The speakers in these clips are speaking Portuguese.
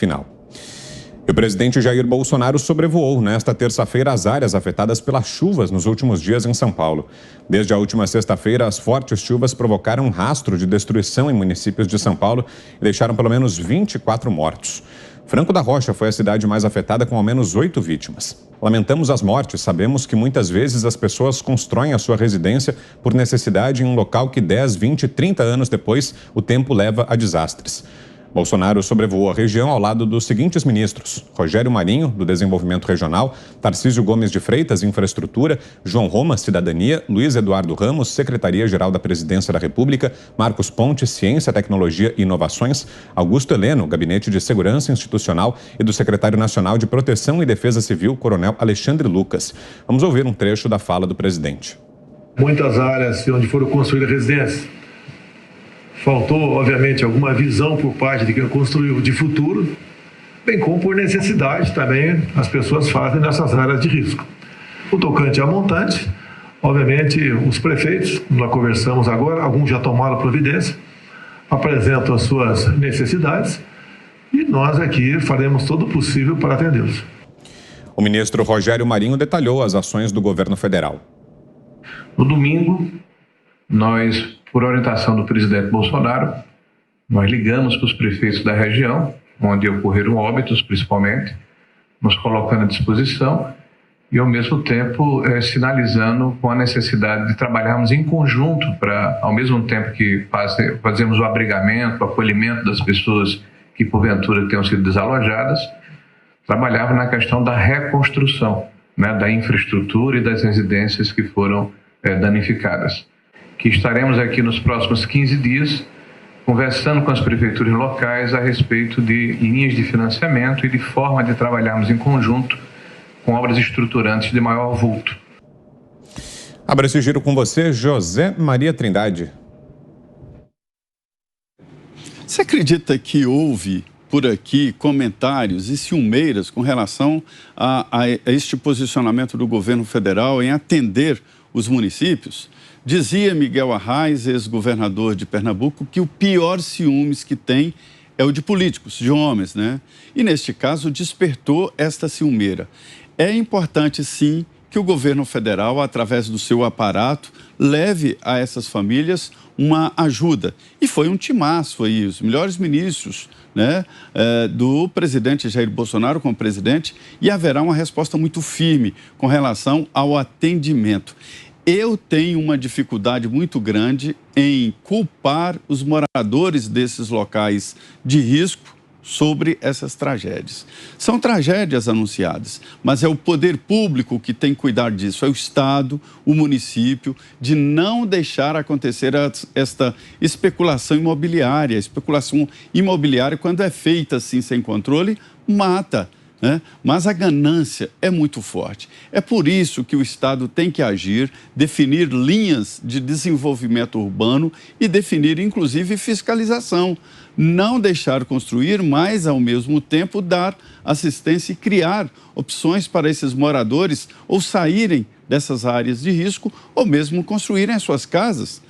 final. E o presidente Jair Bolsonaro sobrevoou nesta terça-feira as áreas afetadas pelas chuvas nos últimos dias em São Paulo. Desde a última sexta-feira, as fortes chuvas provocaram um rastro de destruição em municípios de São Paulo e deixaram pelo menos 24 mortos. Franco da Rocha foi a cidade mais afetada, com ao menos 8 vítimas. Lamentamos as mortes, sabemos que muitas vezes as pessoas constroem a sua residência por necessidade em um local que 10, 20, 30 anos depois o tempo leva a desastres. Bolsonaro sobrevoou a região ao lado dos seguintes ministros: Rogério Marinho, do Desenvolvimento Regional, Tarcísio Gomes de Freitas, Infraestrutura, João Roma, Cidadania, Luiz Eduardo Ramos, Secretaria-Geral da Presidência da República, Marcos Pontes, Ciência, Tecnologia e Inovações, Augusto Heleno, Gabinete de Segurança Institucional, e do Secretário Nacional de Proteção e Defesa Civil, Coronel Alexandre Lucas. Vamos ouvir um trecho da fala do presidente. Muitas áreas onde foram construídas residências, faltou, obviamente, alguma visão por parte de quem construiu de futuro, bem como por necessidade também as pessoas fazem nessas áreas de risco. O tocante a montante, obviamente, os prefeitos, nós conversamos agora, alguns já tomaram providência, apresentam as suas necessidades e nós aqui faremos todo o possível para atendê-los. O ministro Rogério Marinho detalhou as ações do governo federal. No domingo, nós, por orientação do presidente Bolsonaro, nós ligamos para os prefeitos da região, onde ocorreram óbitos principalmente, nos colocando à disposição e, ao mesmo tempo, sinalizando com a necessidade de trabalharmos em conjunto para, ao mesmo tempo que fazemos o abrigamento, o acolhimento das pessoas que, porventura, tenham sido desalojadas, trabalhava na questão da reconstrução, né, da infraestrutura e das residências que foram danificadas. Que estaremos aqui nos próximos 15 dias conversando com as prefeituras locais a respeito de linhas de financiamento e de forma de trabalharmos em conjunto com obras estruturantes de maior vulto. Abra esse giro com você, José Maria Trindade. Você acredita que houve por aqui comentários e ciumeiras com relação a este posicionamento do governo federal em atender os municípios? Dizia Miguel Arraes, ex-governador de Pernambuco, que o pior ciúmes que tem é o de políticos, de homens, né? E neste caso despertou esta ciumeira. É importante, sim, que o governo federal, através do seu aparato, leve a essas famílias uma ajuda. E foi um timaço aí, os melhores ministros, né, do presidente Jair Bolsonaro como presidente, e haverá uma resposta muito firme com relação ao atendimento. Eu tenho uma dificuldade muito grande em culpar os moradores desses locais de risco sobre essas tragédias. São tragédias anunciadas, mas é o poder público que tem que cuidar disso, é o Estado, o município, de não deixar acontecer esta especulação imobiliária. A especulação imobiliária, quando é feita assim sem controle, mata, né? Mas a ganância é muito forte. É por isso que o Estado tem que agir, definir linhas de desenvolvimento urbano e definir, inclusive, fiscalização. Não deixar construir, mas, ao mesmo tempo, dar assistência e criar opções para esses moradores ou saírem dessas áreas de risco ou mesmo construírem as suas casas.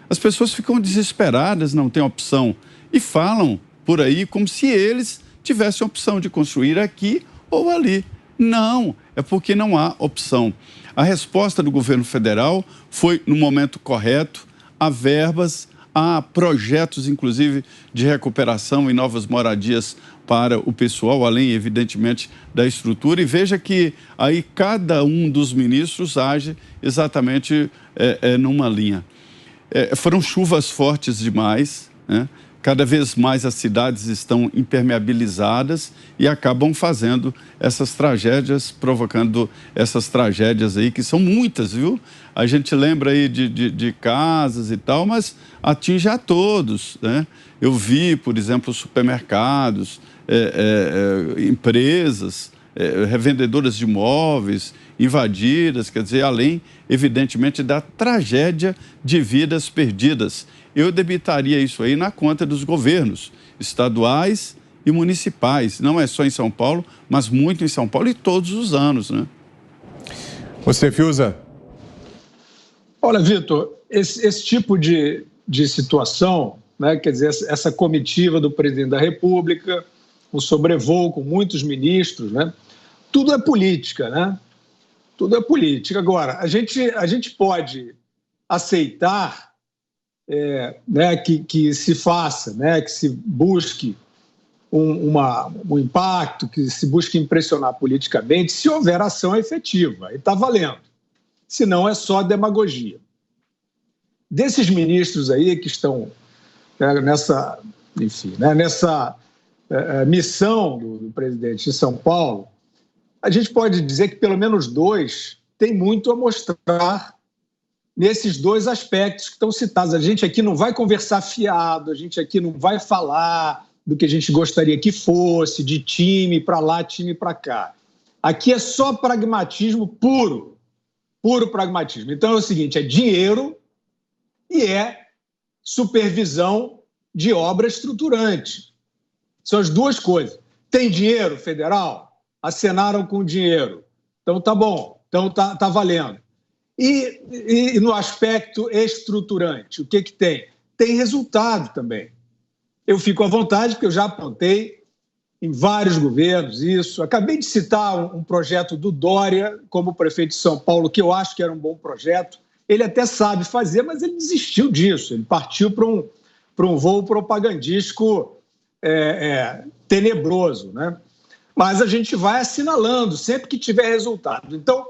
As pessoas ficam desesperadas, não têm opção e falam por aí como se eles tivesse a opção de construir aqui ou ali. Não, é porque não há opção. A resposta do governo federal foi no momento correto, há verbas, há projetos, inclusive, de recuperação e novas moradias para o pessoal, além, evidentemente, da estrutura. E veja que aí cada um dos ministros age exatamente numa linha. Foram chuvas fortes demais, né? Cada vez mais as cidades estão impermeabilizadas e acabam fazendo essas tragédias, provocando essas tragédias aí, que são muitas, viu? A gente lembra aí de casas e tal, mas atinge a todos, né? Eu vi, por exemplo, supermercados, empresas, revendedoras de imóveis invadidas, quer dizer, além, evidentemente, da tragédia de vidas perdidas. Eu debitaria isso aí na conta dos governos estaduais e municipais. Não é só em São Paulo, mas muito em São Paulo e todos os anos, né? Você, Fiuza? Olha, Vitor, esse tipo de situação, né, quer dizer, essa comitiva do presidente da República, um sobrevoo com muitos ministros, né? Tudo é política, né? Tudo é política. Agora, a gente pode aceitar né, que se faça, né, que se busque um impacto, que se busque impressionar politicamente, se houver ação efetiva. E está valendo. Senão é só demagogia. Desses ministros aí que estão nessa, enfim, né, nessa missão do presidente de São Paulo, a gente pode dizer que pelo menos 2 têm muito a mostrar nesses 2 aspectos que estão citados. A gente aqui não vai conversar fiado, a gente aqui não vai falar do que a gente gostaria que fosse, de time para lá, time para cá. Aqui é só pragmatismo puro, puro pragmatismo. Então é o seguinte, é dinheiro e é supervisão de obra estruturante. São as 2 coisas. Tem dinheiro federal? Acenaram com dinheiro. Então tá bom, então tá valendo. E no aspecto estruturante, o que tem? Tem resultado também. Eu fico à vontade, porque eu já apontei em vários governos isso. Acabei de citar um projeto do Dória como prefeito de São Paulo, que eu acho que era um bom projeto. Ele até sabe fazer, mas ele desistiu disso. Ele partiu para um voo propagandístico tenebroso, né? Mas a gente vai assinalando sempre que tiver resultado. Então,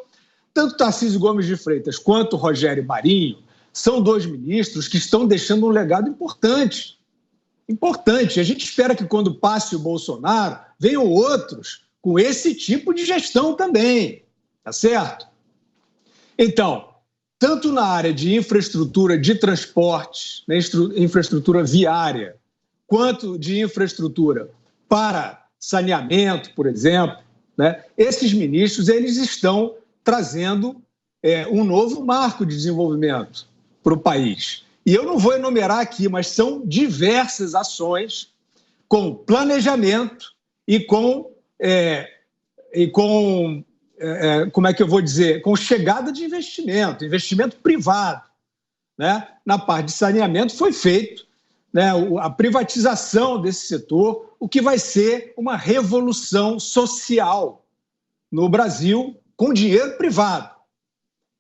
tanto Tarcísio Gomes de Freitas quanto Rogério Marinho são 2 ministros que estão deixando um legado importante. Importante. A gente espera que quando passe o Bolsonaro, venham outros com esse tipo de gestão também. Tá certo? Então, tanto na área de infraestrutura de transportes, né, infraestrutura viária, quanto de infraestrutura para saneamento, por exemplo, né, esses ministros eles estão trazendo um novo marco de desenvolvimento para o país. E eu não vou enumerar aqui, mas são diversas ações com planejamento e com como é que eu vou dizer, com chegada de investimento privado, né? Na parte de saneamento foi feito, né, a privatização desse setor, o que vai ser uma revolução social no Brasil com dinheiro privado.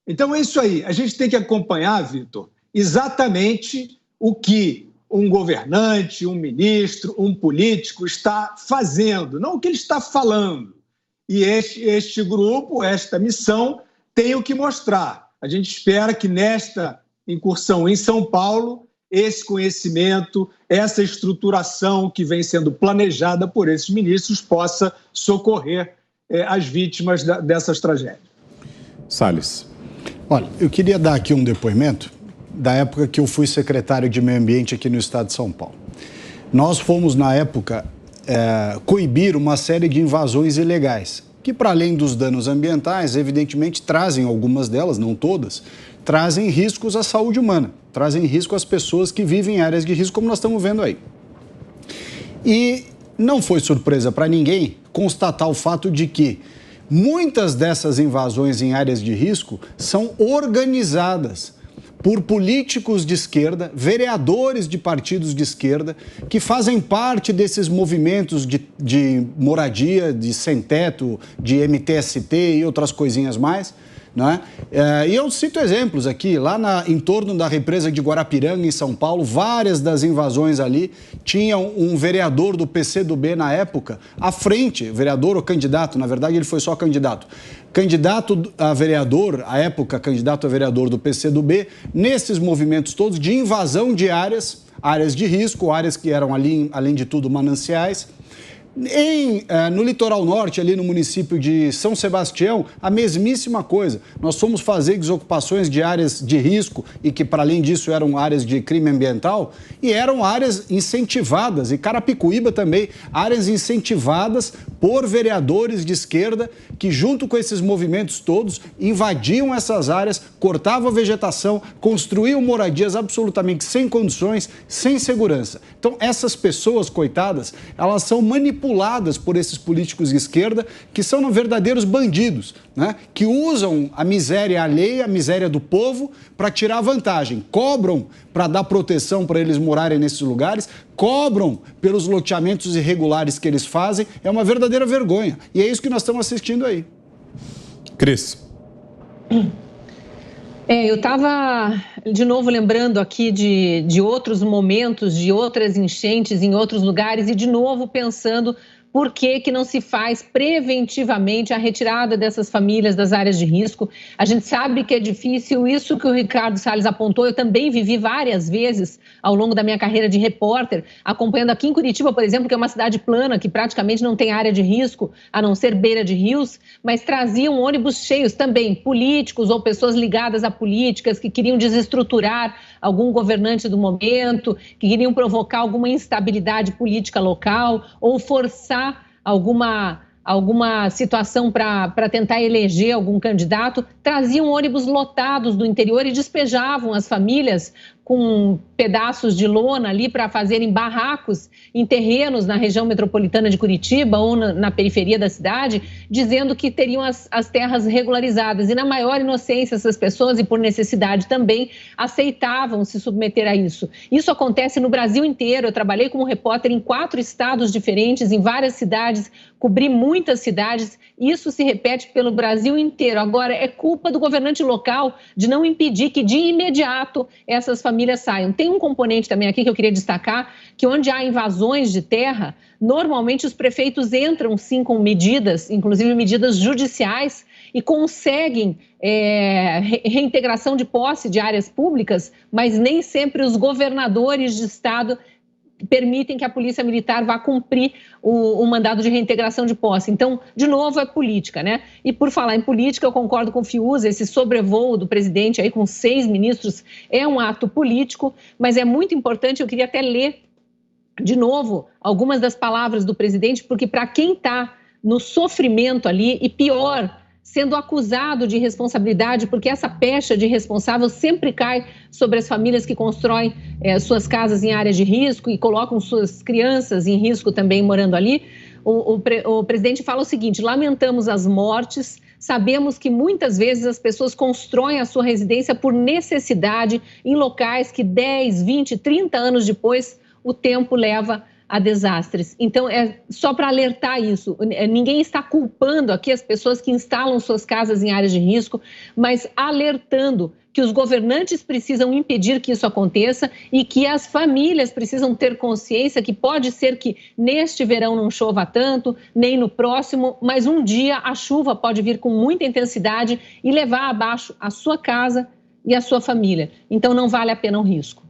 Então é isso aí, a gente tem que acompanhar, Vitor, exatamente o que um governante, um ministro, um político está fazendo, não o que ele está falando. E este grupo, esta missão, tem o que mostrar. A gente espera que nesta incursão em São Paulo, esse conhecimento, essa estruturação que vem sendo planejada por esses ministros possa socorrer as vítimas dessas tragédias. Salles. Olha, eu queria dar aqui um depoimento da época que eu fui secretário de Meio Ambiente aqui no estado de São Paulo. Nós fomos, na época, coibir uma série de invasões ilegais, que, para além dos danos ambientais, evidentemente trazem, algumas delas, não todas, trazem riscos à saúde humana, trazem risco às pessoas que vivem em áreas de risco, como nós estamos vendo aí. E não foi surpresa para ninguém constatar o fato de que muitas dessas invasões em áreas de risco são organizadas por políticos de esquerda, vereadores de partidos de esquerda, que fazem parte desses movimentos de moradia, de sem-teto, de MTST e outras coisinhas mais, né? E eu cito exemplos aqui, lá em torno da represa de Guarapiranga, em São Paulo, várias das invasões ali tinham um vereador do PCdoB na época à frente, vereador ou candidato, na verdade ele foi só candidato a vereador, à época candidato a vereador do PCdoB, nesses movimentos todos de invasão de áreas de risco, áreas que eram ali, além de tudo, mananciais. No litoral norte, ali no município de São Sebastião, a mesmíssima coisa. Nós fomos fazer desocupações de áreas de risco e que, para além disso, eram áreas de crime ambiental e eram áreas incentivadas, e Carapicuíba também, áreas incentivadas por vereadores de esquerda que, junto com esses movimentos todos, invadiam essas áreas, cortavam a vegetação, construíam moradias absolutamente sem condições, sem segurança. Então, essas pessoas, coitadas, elas são manipuladas manipuladas por esses políticos de esquerda, que são verdadeiros bandidos, né? Que usam a miséria alheia, a miséria do povo, para tirar vantagem. Cobram para dar proteção para eles morarem nesses lugares, cobram pelos loteamentos irregulares que eles fazem. É uma verdadeira vergonha. E é isso que nós estamos assistindo aí. Cris. Eu estava, de novo, lembrando aqui de outros momentos, de outras enchentes em outros lugares e, de novo, pensando por que não se faz preventivamente a retirada dessas famílias das áreas de risco. A gente sabe que é difícil, isso que o Ricardo Salles apontou, eu também vivi várias vezes ao longo da minha carreira de repórter, acompanhando aqui em Curitiba, por exemplo, que é uma cidade plana, que praticamente não tem área de risco, a não ser beira de rios, mas traziam ônibus cheios também, políticos ou pessoas ligadas a políticas que queriam desestruturar algum governante do momento, que queriam provocar alguma instabilidade política local ou forçar alguma situação para tentar eleger algum candidato, traziam ônibus lotados do interior e despejavam as famílias com pedaços de lona ali para fazerem barracos em terrenos na região metropolitana de Curitiba ou na periferia da cidade, dizendo que teriam as terras regularizadas. E na maior inocência, essas pessoas, e por necessidade também, aceitavam se submeter a isso. Isso acontece no Brasil inteiro. Eu trabalhei como repórter em 4 estados diferentes, em várias cidades, cobri muitas cidades. Isso se repete pelo Brasil inteiro. Agora, é culpa do governante local de não impedir que, de imediato, essas famílias saiam. Tem um componente também aqui que eu queria destacar, que onde há invasões de terra, normalmente os prefeitos entram, sim, com medidas, inclusive medidas judiciais, e conseguem reintegração de posse de áreas públicas, mas nem sempre os governadores de estado permitem que a Polícia Militar vá cumprir o mandado de reintegração de posse. Então, de novo, é política, né? E por falar em política, eu concordo com o Fiuza, esse sobrevoo do presidente aí com 6 ministros é um ato político, mas é muito importante, eu queria até ler de novo algumas das palavras do presidente, porque para quem está no sofrimento ali, e pior, sendo acusado de responsabilidade, porque essa pecha de responsável sempre cai sobre as famílias que constroem suas casas em áreas de risco e colocam suas crianças em risco também morando ali. O presidente fala o seguinte: lamentamos as mortes, sabemos que muitas vezes as pessoas constroem a sua residência por necessidade em locais que 10, 20, 30 anos depois o tempo leva a desastres. Então, é só para alertar isso. Ninguém está culpando aqui as pessoas que instalam suas casas em áreas de risco, mas alertando que os governantes precisam impedir que isso aconteça e que as famílias precisam ter consciência que pode ser que neste verão não chova tanto, nem no próximo, mas um dia a chuva pode vir com muita intensidade e levar abaixo a sua casa e a sua família. Então, não vale a pena o risco.